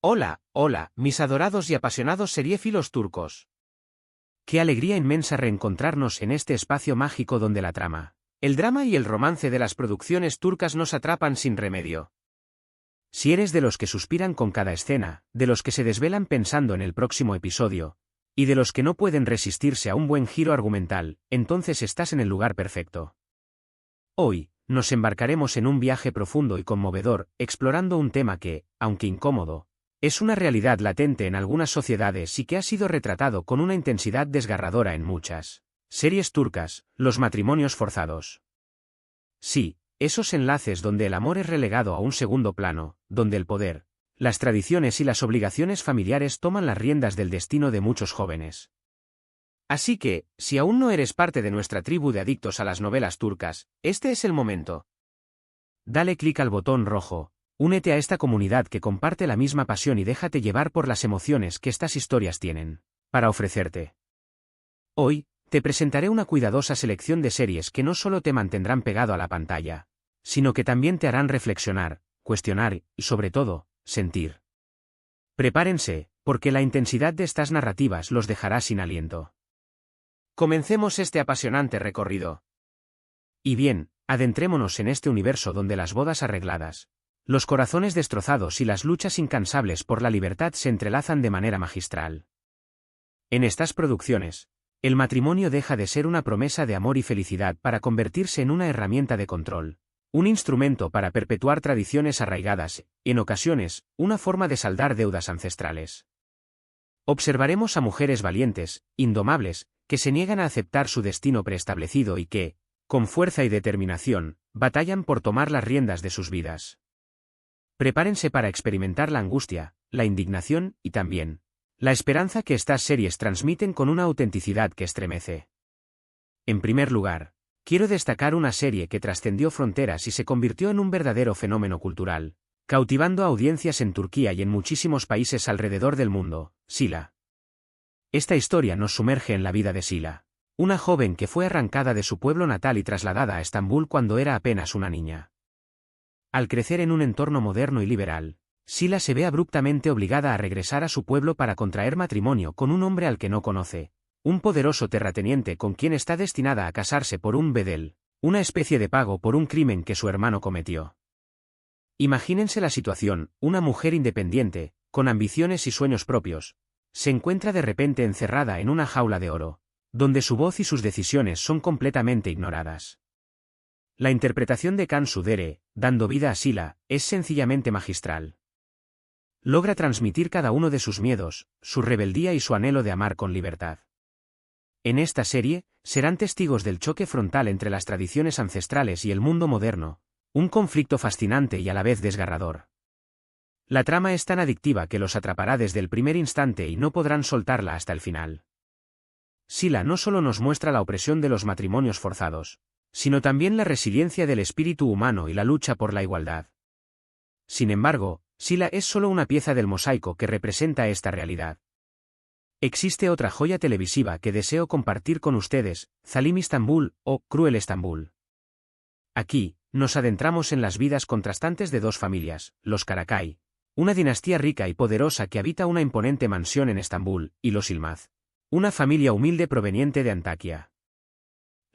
Hola, hola, mis adorados y apasionados seriéfilos turcos. Qué alegría inmensa reencontrarnos en este espacio mágico donde la trama, el drama y el romance de las producciones turcas nos atrapan sin remedio. Si eres de los que suspiran con cada escena, de los que se desvelan pensando en el próximo episodio, y de los que no pueden resistirse a un buen giro argumental, entonces estás en el lugar perfecto. Hoy, nos embarcaremos en un viaje profundo y conmovedor, explorando un tema que, aunque incómodo, es una realidad latente en algunas sociedades y que ha sido retratado con una intensidad desgarradora en muchas series turcas, los matrimonios forzados. Sí, esos enlaces donde el amor es relegado a un segundo plano, donde el poder, las tradiciones y las obligaciones familiares toman las riendas del destino de muchos jóvenes. Así que, si aún no eres parte de nuestra tribu de adictos a las novelas turcas, este es el momento. Dale clic al botón rojo. Únete a esta comunidad que comparte la misma pasión y déjate llevar por las emociones que estas historias tienen para ofrecerte. Hoy, te presentaré una cuidadosa selección de series que no solo te mantendrán pegado a la pantalla, sino que también te harán reflexionar, cuestionar y, sobre todo, sentir. Prepárense, porque la intensidad de estas narrativas los dejará sin aliento. Comencemos este apasionante recorrido. Y bien, adentrémonos en este universo donde las bodas arregladas, los corazones destrozados y las luchas incansables por la libertad se entrelazan de manera magistral. En estas producciones, el matrimonio deja de ser una promesa de amor y felicidad para convertirse en una herramienta de control, un instrumento para perpetuar tradiciones arraigadas, y en ocasiones, una forma de saldar deudas ancestrales. Observaremos a mujeres valientes, indomables, que se niegan a aceptar su destino preestablecido y que, con fuerza y determinación, batallan por tomar las riendas de sus vidas. Prepárense para experimentar la angustia, la indignación y también la esperanza que estas series transmiten con una autenticidad que estremece. En primer lugar, quiero destacar una serie que trascendió fronteras y se convirtió en un verdadero fenómeno cultural, cautivando a audiencias en Turquía y en muchísimos países alrededor del mundo, Sila. Esta historia nos sumerge en la vida de Sila, una joven que fue arrancada de su pueblo natal y trasladada a Estambul cuando era apenas una niña. Al crecer en un entorno moderno y liberal, Sila se ve abruptamente obligada a regresar a su pueblo para contraer matrimonio con un hombre al que no conoce, un poderoso terrateniente con quien está destinada a casarse por un bedel, una especie de pago por un crimen que su hermano cometió. Imagínense la situación: una mujer independiente, con ambiciones y sueños propios, se encuentra de repente encerrada en una jaula de oro, donde su voz y sus decisiones son completamente ignoradas. La interpretación de Cansu Dere, dando vida a Sila, es sencillamente magistral. Logra transmitir cada uno de sus miedos, su rebeldía y su anhelo de amar con libertad. En esta serie, serán testigos del choque frontal entre las tradiciones ancestrales y el mundo moderno, un conflicto fascinante y a la vez desgarrador. La trama es tan adictiva que los atrapará desde el primer instante y no podrán soltarla hasta el final. Sila no solo nos muestra la opresión de los matrimonios forzados, sino también la resiliencia del espíritu humano y la lucha por la igualdad. Sin embargo, Sila es solo una pieza del mosaico que representa esta realidad. Existe otra joya televisiva que deseo compartir con ustedes: Zalim Istanbul, o Cruel Estambul. Aquí, nos adentramos en las vidas contrastantes de dos familias, los Karakay, una dinastía rica y poderosa que habita una imponente mansión en Estambul, y los Yılmaz, una familia humilde proveniente de Antaquia.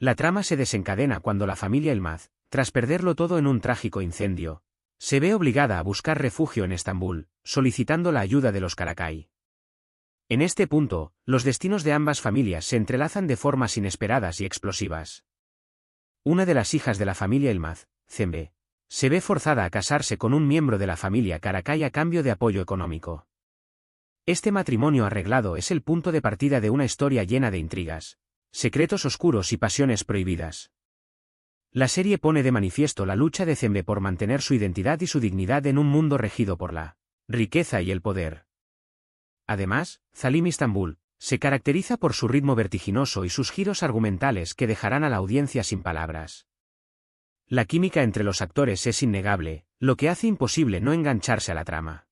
La trama se desencadena cuando la familia Yılmaz, tras perderlo todo en un trágico incendio, se ve obligada a buscar refugio en Estambul, solicitando la ayuda de los Karakay. En este punto, los destinos de ambas familias se entrelazan de formas inesperadas y explosivas. Una de las hijas de la familia Yılmaz, Zembe, se ve forzada a casarse con un miembro de la familia Karakay a cambio de apoyo económico. Este matrimonio arreglado es el punto de partida de una historia llena de intrigas, secretos oscuros y pasiones prohibidas. La serie pone de manifiesto la lucha de Zembe por mantener su identidad y su dignidad en un mundo regido por la riqueza y el poder. Además, Zalim Istanbul se caracteriza por su ritmo vertiginoso y sus giros argumentales que dejarán a la audiencia sin palabras. La química entre los actores es innegable, lo que hace imposible no engancharse a la trama.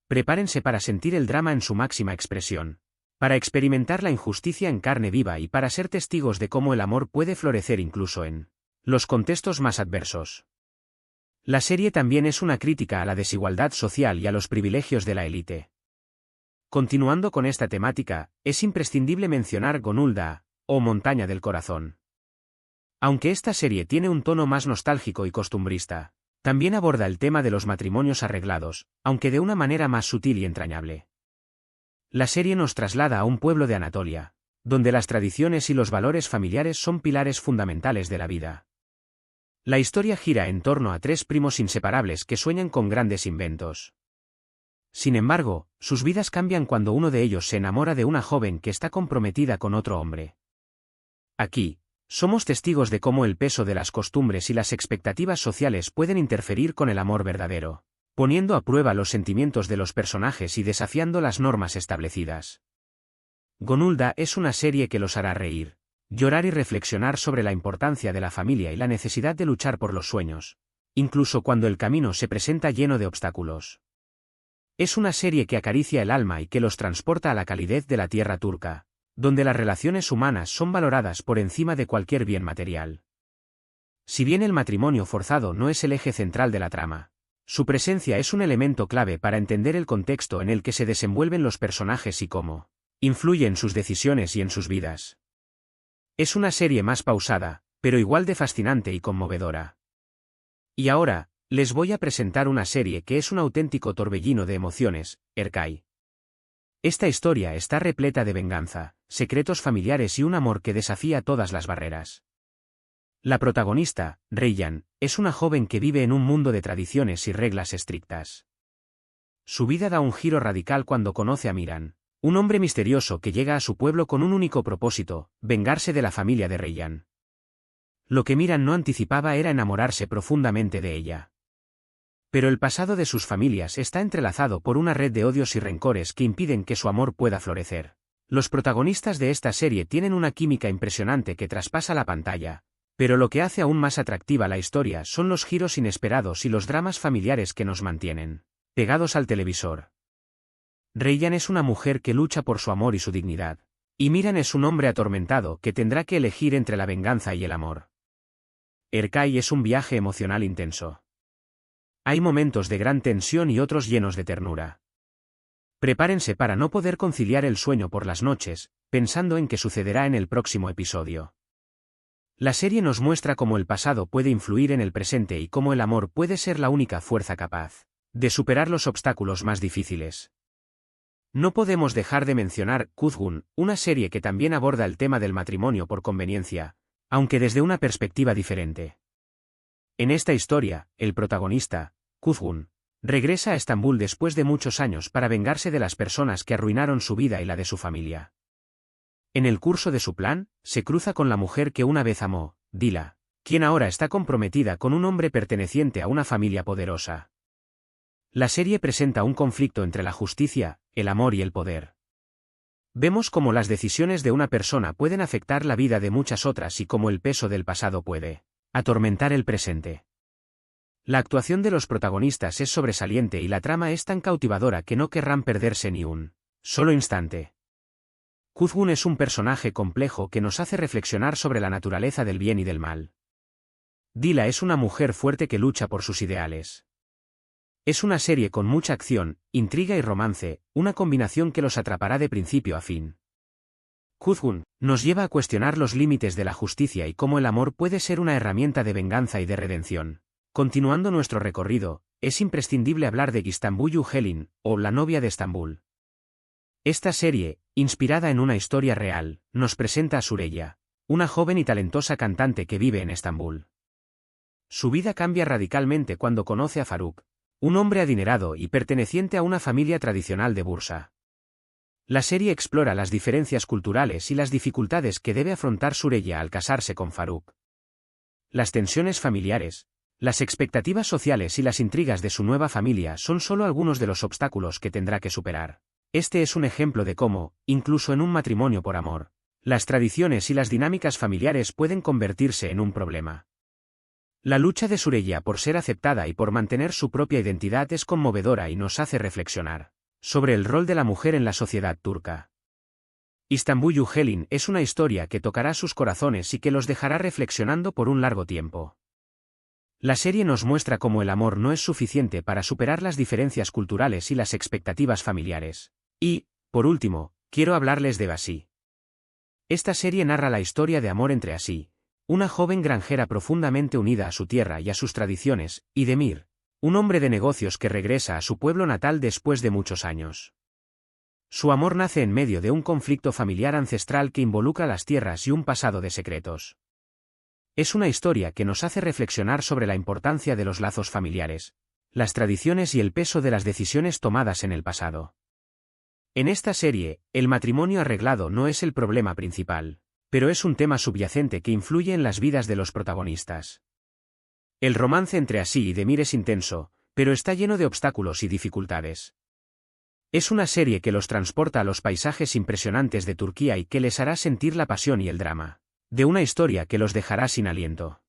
Prepárense para sentir el drama en su máxima expresión, para experimentar la injusticia en carne viva y para ser testigos de cómo el amor puede florecer incluso en los contextos más adversos. La serie también es una crítica a la desigualdad social y a los privilegios de la élite. Continuando con esta temática, es imprescindible mencionar Gonulda, o Montaña del Corazón. Aunque esta serie tiene un tono más nostálgico y costumbrista, también aborda el tema de los matrimonios arreglados, aunque de una manera más sutil y entrañable. La serie nos traslada a un pueblo de Anatolia, donde las tradiciones y los valores familiares son pilares fundamentales de la vida. La historia gira en torno a tres primos inseparables que sueñan con grandes inventos. Sin embargo, sus vidas cambian cuando uno de ellos se enamora de una joven que está comprometida con otro hombre. Aquí, somos testigos de cómo el peso de las costumbres y las expectativas sociales pueden interferir con el amor verdadero, poniendo a prueba los sentimientos de los personajes y desafiando las normas establecidas. Gonulda es una serie que los hará reír, llorar y reflexionar sobre la importancia de la familia y la necesidad de luchar por los sueños, incluso cuando el camino se presenta lleno de obstáculos. Es una serie que acaricia el alma y que los transporta a la calidez de la tierra turca, donde las relaciones humanas son valoradas por encima de cualquier bien material. Si bien el matrimonio forzado no es el eje central de la trama, su presencia es un elemento clave para entender el contexto en el que se desenvuelven los personajes y cómo influye en sus decisiones y en sus vidas. Es una serie más pausada, pero igual de fascinante y conmovedora. Y ahora, les voy a presentar una serie que es un auténtico torbellino de emociones, Erkay. Esta historia está repleta de venganza, secretos familiares y un amor que desafía todas las barreras. La protagonista, Reyyan, es una joven que vive en un mundo de tradiciones y reglas estrictas. Su vida da un giro radical cuando conoce a Miran, un hombre misterioso que llega a su pueblo con un único propósito, vengarse de la familia de Reyyan. Lo que Miran no anticipaba era enamorarse profundamente de ella. Pero el pasado de sus familias está entrelazado por una red de odios y rencores que impiden que su amor pueda florecer. Los protagonistas de esta serie tienen una química impresionante que traspasa la pantalla, pero lo que hace aún más atractiva la historia son los giros inesperados y los dramas familiares que nos mantienen pegados al televisor. Reyyan es una mujer que lucha por su amor y su dignidad, y Miran es un hombre atormentado que tendrá que elegir entre la venganza y el amor. Erkay es un viaje emocional intenso. Hay momentos de gran tensión y otros llenos de ternura. Prepárense para no poder conciliar el sueño por las noches, pensando en qué sucederá en el próximo episodio. La serie nos muestra cómo el pasado puede influir en el presente y cómo el amor puede ser la única fuerza capaz de superar los obstáculos más difíciles. No podemos dejar de mencionar Kuzgun, una serie que también aborda el tema del matrimonio por conveniencia, aunque desde una perspectiva diferente. En esta historia, el protagonista, Kuzgun, regresa a Estambul después de muchos años para vengarse de las personas que arruinaron su vida y la de su familia. En el curso de su plan, se cruza con la mujer que una vez amó, Dila, quien ahora está comprometida con un hombre perteneciente a una familia poderosa. La serie presenta un conflicto entre la justicia, el amor y el poder. Vemos cómo las decisiones de una persona pueden afectar la vida de muchas otras y cómo el peso del pasado puede atormentar el presente. La actuación de los protagonistas es sobresaliente y la trama es tan cautivadora que no querrán perderse ni un solo instante. Kuzgun es un personaje complejo que nos hace reflexionar sobre la naturaleza del bien y del mal. Dila es una mujer fuerte que lucha por sus ideales. Es una serie con mucha acción, intriga y romance, una combinación que los atrapará de principio a fin. Kuzgun nos lleva a cuestionar los límites de la justicia y cómo el amor puede ser una herramienta de venganza y de redención. Continuando nuestro recorrido, es imprescindible hablar de Gistambuyu Helin, o La novia de Estambul. Esta serie, inspirada en una historia real, nos presenta a Süreyya, una joven y talentosa cantante que vive en Estambul. Su vida cambia radicalmente cuando conoce a Faruk, un hombre adinerado y perteneciente a una familia tradicional de Bursa. La serie explora las diferencias culturales y las dificultades que debe afrontar Süreyya al casarse con Faruk. Las tensiones familiares, las expectativas sociales y las intrigas de su nueva familia son solo algunos de los obstáculos que tendrá que superar. Este es un ejemplo de cómo, incluso en un matrimonio por amor, las tradiciones y las dinámicas familiares pueden convertirse en un problema. La lucha de Süreyya por ser aceptada y por mantener su propia identidad es conmovedora y nos hace reflexionar sobre el rol de la mujer en la sociedad turca. Gistambuyu Helin es una historia que tocará sus corazones y que los dejará reflexionando por un largo tiempo. La serie nos muestra cómo el amor no es suficiente para superar las diferencias culturales y las expectativas familiares. Y, por último, quiero hablarles de Basí. Esta serie narra la historia de amor entre Así, una joven granjera profundamente unida a su tierra y a sus tradiciones, y Demir, un hombre de negocios que regresa a su pueblo natal después de muchos años. Su amor nace en medio de un conflicto familiar ancestral que involucra las tierras y un pasado de secretos. Es una historia que nos hace reflexionar sobre la importancia de los lazos familiares, las tradiciones y el peso de las decisiones tomadas en el pasado. En esta serie, el matrimonio arreglado no es el problema principal, pero es un tema subyacente que influye en las vidas de los protagonistas. El romance entre Así y Demir es intenso, pero está lleno de obstáculos y dificultades. Es una serie que los transporta a los paisajes impresionantes de Turquía y que les hará sentir la pasión y el drama de una historia que los dejará sin aliento.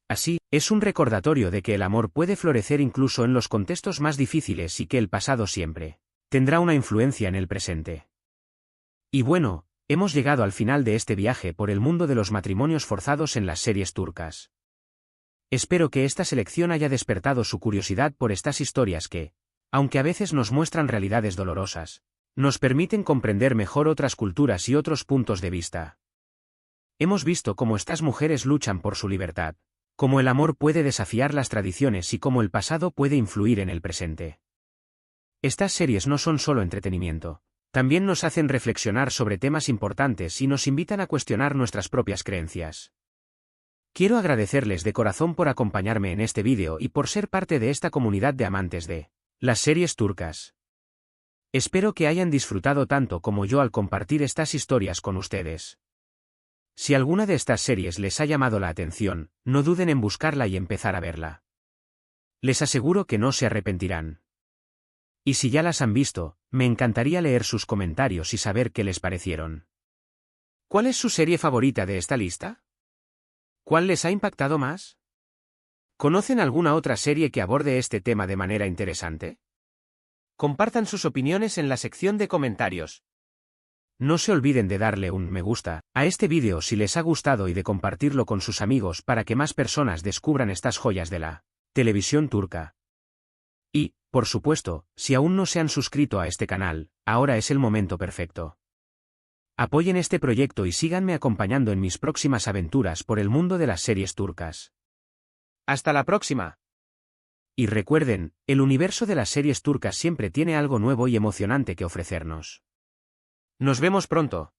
Así, es un recordatorio de que el amor puede florecer incluso en los contextos más difíciles y que el pasado siempre tendrá una influencia en el presente. Y bueno, hemos llegado al final de este viaje por el mundo de los matrimonios forzados en las series turcas. Espero que esta selección haya despertado su curiosidad por estas historias que, aunque a veces nos muestran realidades dolorosas, nos permiten comprender mejor otras culturas y otros puntos de vista. Hemos visto cómo estas mujeres luchan por su libertad, cómo el amor puede desafiar las tradiciones y cómo el pasado puede influir en el presente. Estas series no son solo entretenimiento, también nos hacen reflexionar sobre temas importantes y nos invitan a cuestionar nuestras propias creencias. Quiero agradecerles de corazón por acompañarme en este vídeo y por ser parte de esta comunidad de amantes de las series turcas. Espero que hayan disfrutado tanto como yo al compartir estas historias con ustedes. Si alguna de estas series les ha llamado la atención, no duden en buscarla y empezar a verla. Les aseguro que no se arrepentirán. Y si ya las han visto, me encantaría leer sus comentarios y saber qué les parecieron. ¿Cuál es su serie favorita de esta lista? ¿Cuál les ha impactado más? ¿Conocen alguna otra serie que aborde este tema de manera interesante? Compartan sus opiniones en la sección de comentarios. No se olviden de darle un me gusta a este vídeo si les ha gustado y de compartirlo con sus amigos para que más personas descubran estas joyas de la televisión turca. Y, por supuesto, si aún no se han suscrito a este canal, ahora es el momento perfecto. Apoyen este proyecto y síganme acompañando en mis próximas aventuras por el mundo de las series turcas. ¡Hasta la próxima! Y recuerden, el universo de las series turcas siempre tiene algo nuevo y emocionante que ofrecernos. Nos vemos pronto.